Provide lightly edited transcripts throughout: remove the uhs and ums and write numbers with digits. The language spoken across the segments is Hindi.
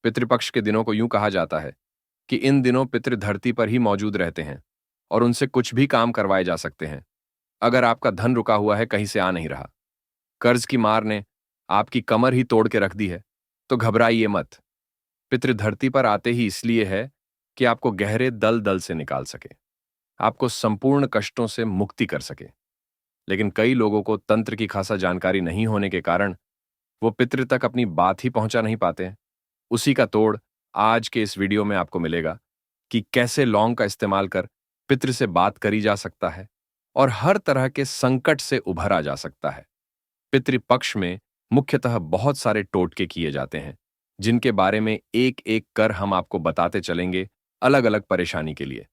पितृपक्ष के दिनों को यूं कहा जाता है कि इन दिनों पितृ धरती पर ही मौजूद रहते हैं और उनसे कुछ भी काम करवाए जा सकते हैं। अगर आपका धन रुका हुआ है, कहीं से आ नहीं रहा, कर्ज की मार ने आपकी कमर ही तोड़ के रख दी है, तो घबराइए मत। पितृ धरती पर आते ही इसलिए है कि आपको गहरे दल दल से निकाल सके, आपको संपूर्ण कष्टों से मुक्ति कर सके। लेकिन कई लोगों को तंत्र की खासा जानकारी नहीं होने के कारण वो पितृ तक अपनी बात ही पहुंचा नहीं पाते हैं। उसी का तोड़ आज के इस वीडियो में आपको मिलेगा कि कैसे लौंग का इस्तेमाल कर पितृ से बात करी जा सकता है और हर तरह के संकट से उभरा जा सकता है। पितृपक्ष में मुख्यतः बहुत सारे टोटके किए जाते हैं, जिनके बारे में एक एक कर हम आपको बताते चलेंगे अलग अलग परेशानी के लिए।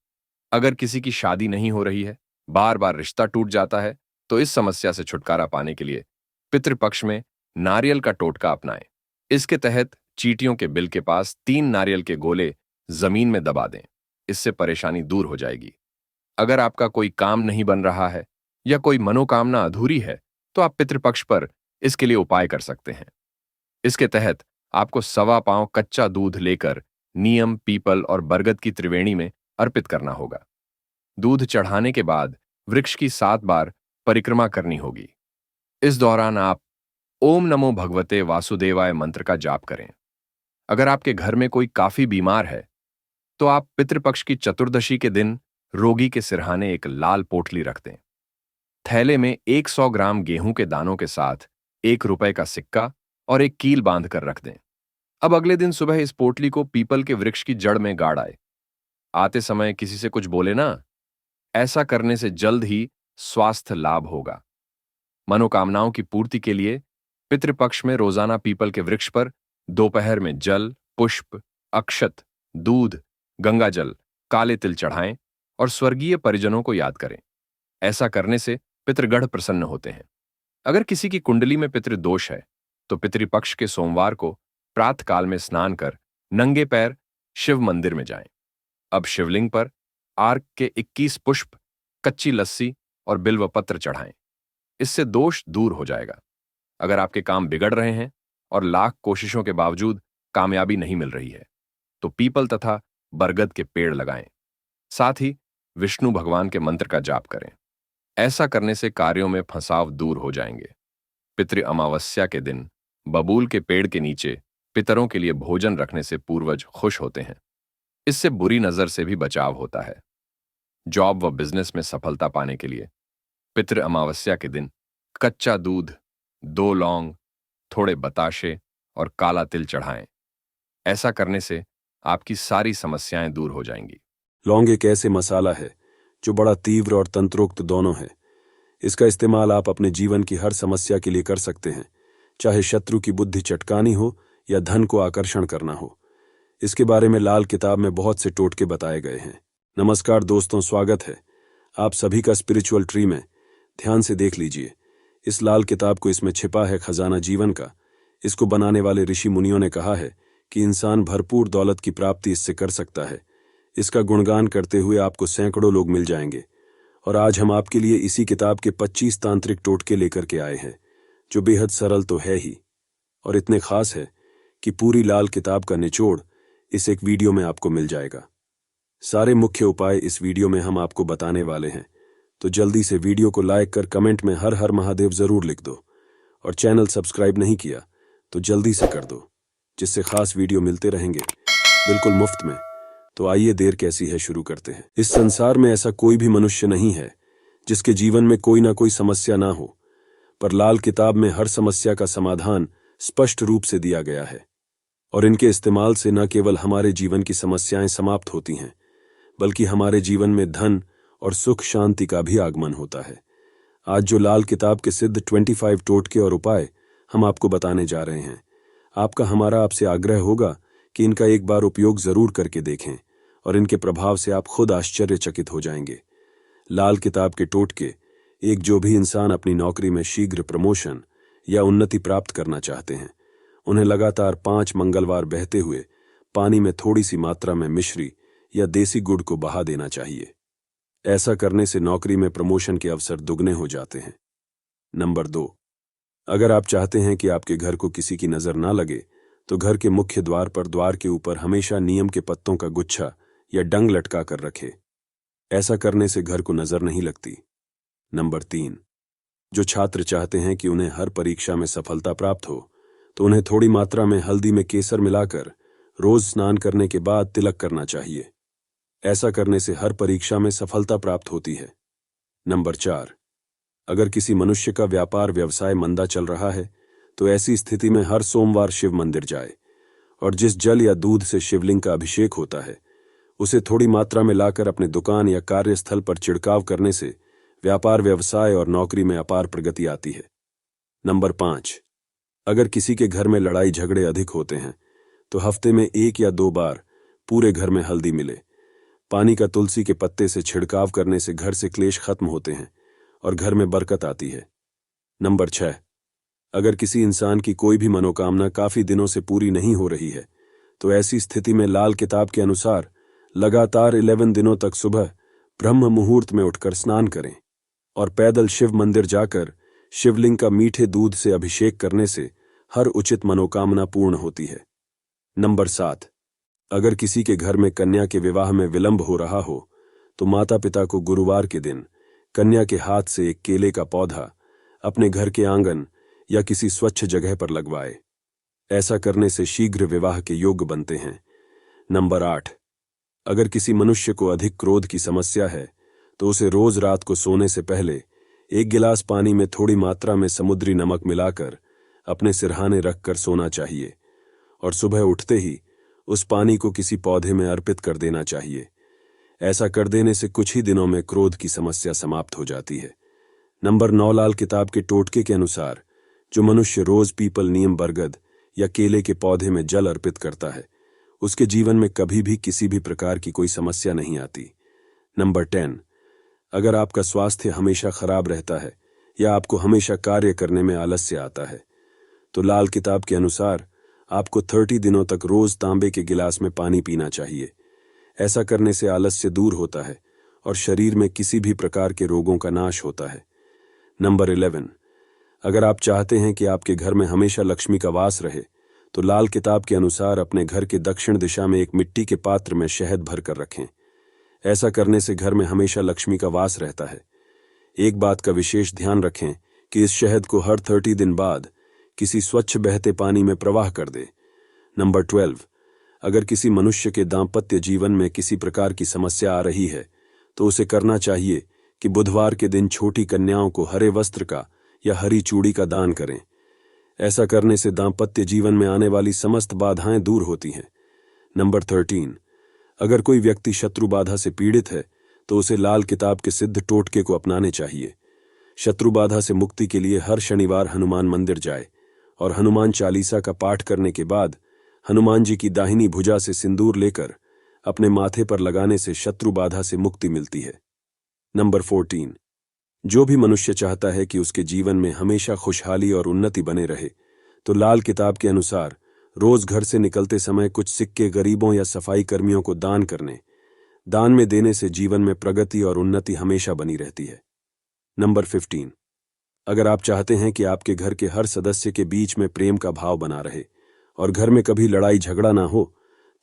अगर किसी की शादी नहीं हो रही है, बार बार रिश्ता टूट जाता है, तो इस समस्या से छुटकारा पाने के लिए पितृपक्ष में नारियल का टोटका अपनाएं। इसके तहत चींटियों के बिल के पास 3 नारियल के गोले जमीन में दबा दें। इससे परेशानी दूर हो जाएगी। अगर आपका कोई काम नहीं बन रहा है या कोई मनोकामना अधूरी है, तो आप पितृपक्ष पर इसके लिए उपाय कर सकते हैं। इसके तहत आपको 1.25 पाव कच्चा दूध लेकर नीम, पीपल और बरगद की त्रिवेणी में अर्पित करना होगा। दूध चढ़ाने के बाद वृक्ष की 7 बार परिक्रमा करनी होगी। इस दौरान आप ओम नमो भगवते वासुदेवाय मंत्र का जाप करें। अगर आपके घर में कोई काफी बीमार है, तो आप पितृपक्ष की चतुर्दशी के दिन रोगी के सिरहाने एक लाल पोटली रख दें। थैले में 100 ग्राम गेहूं के दानों के साथ 1 रुपए का सिक्का और एक कील बांध कर रख दें। अब अगले दिन सुबह इस पोटली को पीपल के वृक्ष की जड़ में गाड़ आए। आते समय किसी से कुछ बोले ना। ऐसा करने से जल्द ही स्वास्थ्य लाभ होगा। मनोकामनाओं की पूर्ति के लिए पितृपक्ष में रोजाना पीपल के वृक्ष पर दोपहर में जल, पुष्प, अक्षत, दूध, गंगाजल, काले तिल चढ़ाएं और स्वर्गीय परिजनों को याद करें। ऐसा करने से पितृगढ़ प्रसन्न होते हैं। अगर किसी की कुंडली में पितृदोष है, तो पितृपक्ष के सोमवार को प्रातः काल में स्नान कर नंगे पैर शिव मंदिर में जाएं। अब शिवलिंग पर आर्क के 21 पुष्प, कच्ची लस्सी और बिल्व पत्र चढ़ाएं। इससे दोष दूर हो जाएगा। अगर आपके काम बिगड़ रहे हैं और लाख कोशिशों के बावजूद कामयाबी नहीं मिल रही है, तो पीपल तथा बरगद के पेड़ लगाएं। साथ ही विष्णु भगवान के मंत्र का जाप करें। ऐसा करने से कार्यों में फंसाव दूर हो जाएंगे। पितृ अमावस्या के दिन बबूल के पेड़ के नीचे पितरों के लिए भोजन रखने से पूर्वज खुश होते हैं। इससे बुरी नजर से भी बचाव होता है। जॉब व बिजनेस में सफलता पाने के लिए पितृ अमावस्या के दिन कच्चा दूध, 2 लौंग, थोड़े बताशे और काला तिल चढ़ाएं। ऐसा करने से आपकी सारी समस्याएं दूर हो जाएंगी। लौंग एक ऐसे मसाला है जो बड़ा तीव्र और तंत्रोक्त दोनों है। इसका इस्तेमाल आप अपने जीवन की हर समस्या के लिए कर सकते हैं, चाहे शत्रु की बुद्धि चटकानी हो या धन को आकर्षण करना हो। इसके बारे में लाल किताब में बहुत से टोटके बताए गए हैं। नमस्कार दोस्तों, स्वागत है आप सभी का स्पिरिचुअल ट्री में। ध्यान से देख लीजिए इस लाल किताब को, इसमें छिपा है खजाना जीवन का। इसको बनाने वाले ऋषि मुनियों ने कहा है कि इंसान भरपूर दौलत की प्राप्ति इससे कर सकता है। इसका गुणगान करते हुए आपको सैकड़ों लोग मिल जाएंगे। और आज हम आपके लिए इसी किताब के 25 तांत्रिक टोटके लेकर के आए हैं, जो बेहद सरल तो है ही और इतने खास है कि पूरी लाल किताब का निचोड़ इस एक वीडियो में आपको मिल जाएगा। सारे मुख्य उपाय इस वीडियो में हम आपको बताने वाले हैं, तो जल्दी से वीडियो को लाइक कर कमेंट में हर हर महादेव जरूर लिख दो। और चैनल सब्सक्राइब नहीं किया तो जल्दी से कर दो, जिससे खास वीडियो मिलते रहेंगे बिल्कुल मुफ्त में। तो आइए देर कैसी है, शुरू करते हैं। इस संसार में ऐसा कोई भी मनुष्य नहीं है जिसके जीवन में कोई ना कोई समस्या ना हो, पर लाल किताब में हर समस्या का समाधान स्पष्ट रूप से दिया गया है। और इनके इस्तेमाल से न केवल हमारे जीवन की समस्याएं समाप्त होती हैं, बल्कि हमारे जीवन में धन और सुख शांति का भी आगमन होता है। आज जो लाल किताब के सिद्ध 25 टोटके और उपाय हम आपको बताने जा रहे हैं, हमारा आपसे आग्रह होगा कि इनका एक बार उपयोग जरूर करके देखें और इनके प्रभाव से आप खुद आश्चर्यचकित हो जाएंगे। लाल किताब के टोटके एक, जो भी इंसान अपनी नौकरी में शीघ्र प्रमोशन या उन्नति प्राप्त करना चाहते हैं, उन्हें लगातार 5 मंगलवार बहते हुए पानी में थोड़ी सी मात्रा में मिश्री या देसी गुड़ को बहा देना चाहिए। ऐसा करने से नौकरी में प्रमोशन के अवसर दुगने हो जाते हैं। नंबर 2, अगर आप चाहते हैं कि आपके घर को किसी की नजर ना लगे, तो घर के मुख्य द्वार पर द्वार के ऊपर हमेशा नीम के पत्तों का गुच्छा या डंग लटका कर रखे। ऐसा करने से घर को नजर नहीं लगती। नंबर 3, जो छात्र चाहते हैं कि उन्हें हर परीक्षा में सफलता प्राप्त हो तो उन्हें थोड़ी मात्रा में हल्दी में केसर मिलाकर रोज स्नान करने के बाद तिलक करना चाहिए। ऐसा करने से हर परीक्षा में सफलता प्राप्त होती है। नंबर 4, अगर किसी मनुष्य का व्यापार व्यवसाय मंदा चल रहा है तो ऐसी स्थिति में हर सोमवार शिव मंदिर जाए और जिस जल या दूध से शिवलिंग का अभिषेक होता है उसे थोड़ी मात्रा में लाकर अपने दुकान या कार्यस्थल पर छिड़काव करने से व्यापार व्यवसाय और नौकरी में अपार प्रगति आती है। नंबर 5, अगर किसी के घर में लड़ाई झगड़े अधिक होते हैं तो हफ्ते में 1 या 2 बार पूरे घर में हल्दी मिले पानी का तुलसी के पत्ते से छिड़काव करने से घर से क्लेश खत्म होते हैं और घर में बरकत आती है। नंबर 6, अगर किसी इंसान की कोई भी मनोकामना काफी दिनों से पूरी नहीं हो रही है तो ऐसी स्थिति में लाल किताब के अनुसार लगातार 11 दिनों तक सुबह ब्रह्म मुहूर्त में उठकर स्नान करें और पैदल शिव मंदिर जाकर शिवलिंग का मीठे दूध से अभिषेक करने से हर उचित मनोकामना पूर्ण होती है। नंबर 7, अगर किसी के घर में कन्या के विवाह में विलंब हो रहा हो तो माता पिता को गुरुवार के दिन कन्या के हाथ से एक केले का पौधा अपने घर के आंगन या किसी स्वच्छ जगह पर लगवाए। ऐसा करने से शीघ्र विवाह के योग्य बनते हैं। नंबर 8, अगर किसी मनुष्य को अधिक क्रोध की समस्या है तो उसे रोज रात को सोने से पहले 1 गिलास पानी में थोड़ी मात्रा में समुद्री नमक मिलाकर अपने सिरहाने रखकर सोना चाहिए और सुबह उठते ही उस पानी को किसी पौधे में अर्पित कर देना चाहिए। ऐसा कर देने से कुछ ही दिनों में क्रोध की समस्या समाप्त हो जाती है। नंबर 9, लाल किताब के टोटके के अनुसार जो मनुष्य रोज पीपल, नीम, बरगद या केले के पौधे में जल अर्पित करता है उसके जीवन में कभी भी किसी भी प्रकार की कोई समस्या नहीं आती। नंबर 10, अगर आपका स्वास्थ्य हमेशा खराब रहता है या आपको हमेशा कार्य करने में आलस्य आता है तो लाल किताब के अनुसार आपको 30 दिनों तक रोज तांबे के गिलास में पानी पीना चाहिए। ऐसा करने से आलस्य दूर होता है और शरीर में किसी भी प्रकार के रोगों का नाश होता है। नंबर 11, अगर आप चाहते हैं कि आपके घर में हमेशा लक्ष्मी का वास रहे तो लाल किताब के अनुसार अपने घर के दक्षिण दिशा में एक मिट्टी के पात्र में शहद भर कर रखें। ऐसा करने से घर में हमेशा लक्ष्मी का वास रहता है। एक बात का विशेष ध्यान रखें कि इस शहद को हर 30 दिन बाद किसी स्वच्छ बहते पानी में प्रवाह कर दे। नंबर 12, अगर किसी मनुष्य के दाम्पत्य जीवन में किसी प्रकार की समस्या आ रही है तो उसे करना चाहिए कि बुधवार के दिन छोटी कन्याओं को हरे वस्त्र का या हरी चूड़ी का दान करें। ऐसा करने से दाम्पत्य जीवन में आने वाली समस्त बाधाएं दूर होती हैं। नंबर 13, अगर कोई व्यक्ति शत्रु बाधा से पीड़ित है तो उसे लाल किताब के सिद्ध टोटके को अपनाने चाहिए। शत्रु बाधा से मुक्ति के लिए हर शनिवार हनुमान मंदिर जाए और हनुमान चालीसा का पाठ करने के बाद हनुमान जी की दाहिनी भुजा से सिंदूर लेकर अपने माथे पर लगाने से शत्रु बाधा से मुक्ति मिलती है। नंबर 14, जो भी मनुष्य चाहता है कि उसके जीवन में हमेशा खुशहाली और उन्नति बने रहे तो लाल किताब के अनुसार रोज घर से निकलते समय कुछ सिक्के गरीबों या सफाई कर्मियों को दान करने। दान में देने से जीवन में प्रगति और उन्नति हमेशा बनी रहती है। नंबर 15, अगर आप चाहते हैं कि आपके घर के हर सदस्य के बीच में प्रेम का भाव बना रहे और घर में कभी लड़ाई झगड़ा ना हो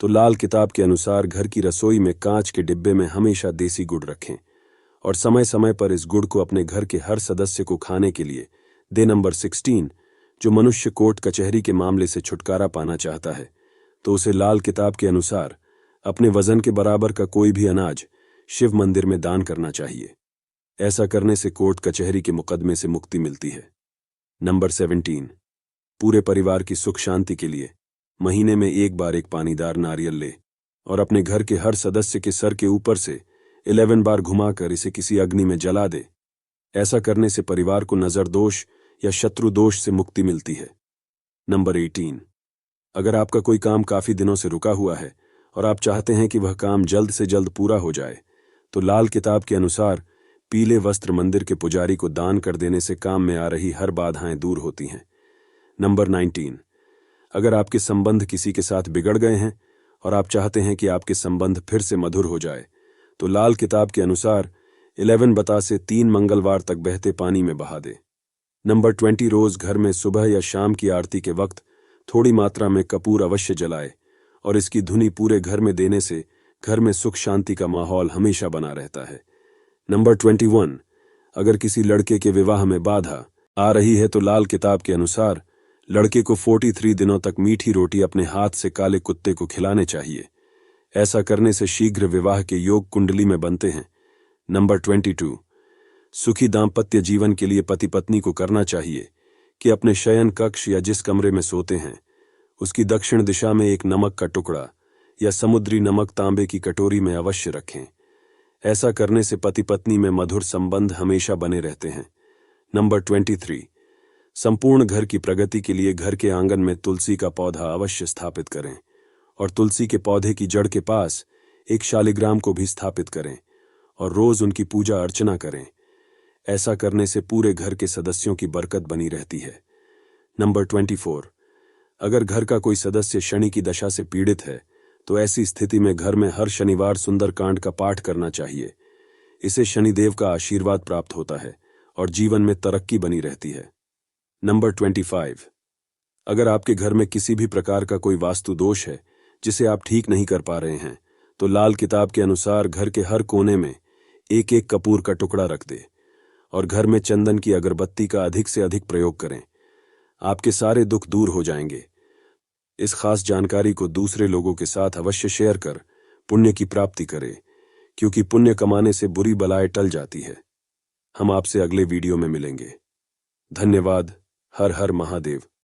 तो लाल किताब के अनुसार घर की रसोई में कांच के डिब्बे में हमेशा देसी गुड़ रखें और समय समय पर इस गुड़ को अपने घर के हर सदस्य को खाने के लिए दे। नंबर 16, जो मनुष्य कोर्ट कचहरी के मामले से छुटकारा पाना चाहता है तो उसे लाल किताब के अनुसार अपने वजन के बराबर का कोई भी अनाज शिव मंदिर में दान करना चाहिए। ऐसा करने से कोर्ट कचहरी के मुकदमे से मुक्ति मिलती है। नंबर 17, पूरे परिवार की सुख शांति के लिए महीने में 1 बार एक पानीदार नारियल ले और अपने घर के हर सदस्य के सर के ऊपर से 11 बार घुमाकर इसे किसी अग्नि में जला दे। ऐसा करने से परिवार को नजर दोष या शत्रु दोष से मुक्ति मिलती है। नंबर 18, अगर आपका कोई काम काफी दिनों से रुका हुआ है और आप चाहते हैं कि वह काम जल्द से जल्द पूरा हो जाए तो लाल किताब के अनुसार पीले वस्त्र मंदिर के पुजारी को दान कर देने से काम में आ रही हर बाधाएं दूर होती हैं। नंबर 19, अगर आपके संबंध किसी के साथ बिगड़ गए हैं और आप चाहते हैं कि आपके संबंध फिर से मधुर हो जाए तो लाल किताब के अनुसार 11 बता से 3 मंगलवार तक बहते पानी में बहा दे। नंबर 20, रोज घर में सुबह या शाम की आरती के वक्त थोड़ी मात्रा में कपूर अवश्य जलाए और इसकी धुनी पूरे घर में देने से घर में सुख शांति का माहौल हमेशा बना रहता है। नंबर 21, अगर किसी लड़के के विवाह में बाधा आ रही है तो लाल किताब के अनुसार लड़के को 43 दिनों तक मीठी रोटी अपने हाथ से काले कुत्ते को खिलाने चाहिए। ऐसा करने से शीघ्र विवाह के योग कुंडली में बनते हैं। नंबर 22, सुखी दाम्पत्य जीवन के लिए पति पत्नी को करना चाहिए कि अपने शयन कक्ष या जिस कमरे में सोते हैं उसकी दक्षिण दिशा में एक नमक का टुकड़ा या समुद्री नमक तांबे की कटोरी में अवश्य रखें। ऐसा करने से पति पत्नी में मधुर संबंध हमेशा बने रहते हैं। नंबर 23, संपूर्ण घर की प्रगति के लिए घर के आंगन में तुलसी का पौधा अवश्य स्थापित करें और तुलसी के पौधे की जड़ के पास एक शालिग्राम को भी स्थापित करें और रोज उनकी पूजा अर्चना करें। ऐसा करने से पूरे घर के सदस्यों की बरकत बनी रहती है। नंबर 24, अगर घर का कोई सदस्य शनि की दशा से पीड़ित है तो ऐसी स्थिति में घर में हर शनिवार सुंदरकांड का पाठ करना चाहिए। इसे शनिदेव का आशीर्वाद प्राप्त होता है और जीवन में तरक्की बनी रहती है। नंबर 25, अगर आपके घर में किसी भी प्रकार का कोई वास्तु दोष है जिसे आप ठीक नहीं कर पा रहे हैं तो लाल किताब के अनुसार घर के हर कोने में एक एक कपूर का टुकड़ा रख दे और घर में चंदन की अगरबत्ती का अधिक से अधिक प्रयोग करें। आपके सारे दुख दूर हो जाएंगे। इस खास जानकारी को दूसरे लोगों के साथ अवश्य शेयर कर पुण्य की प्राप्ति करें, क्योंकि पुण्य कमाने से बुरी बलाएं टल जाती है। हम आपसे अगले वीडियो में मिलेंगे। धन्यवाद। हर हर महादेव।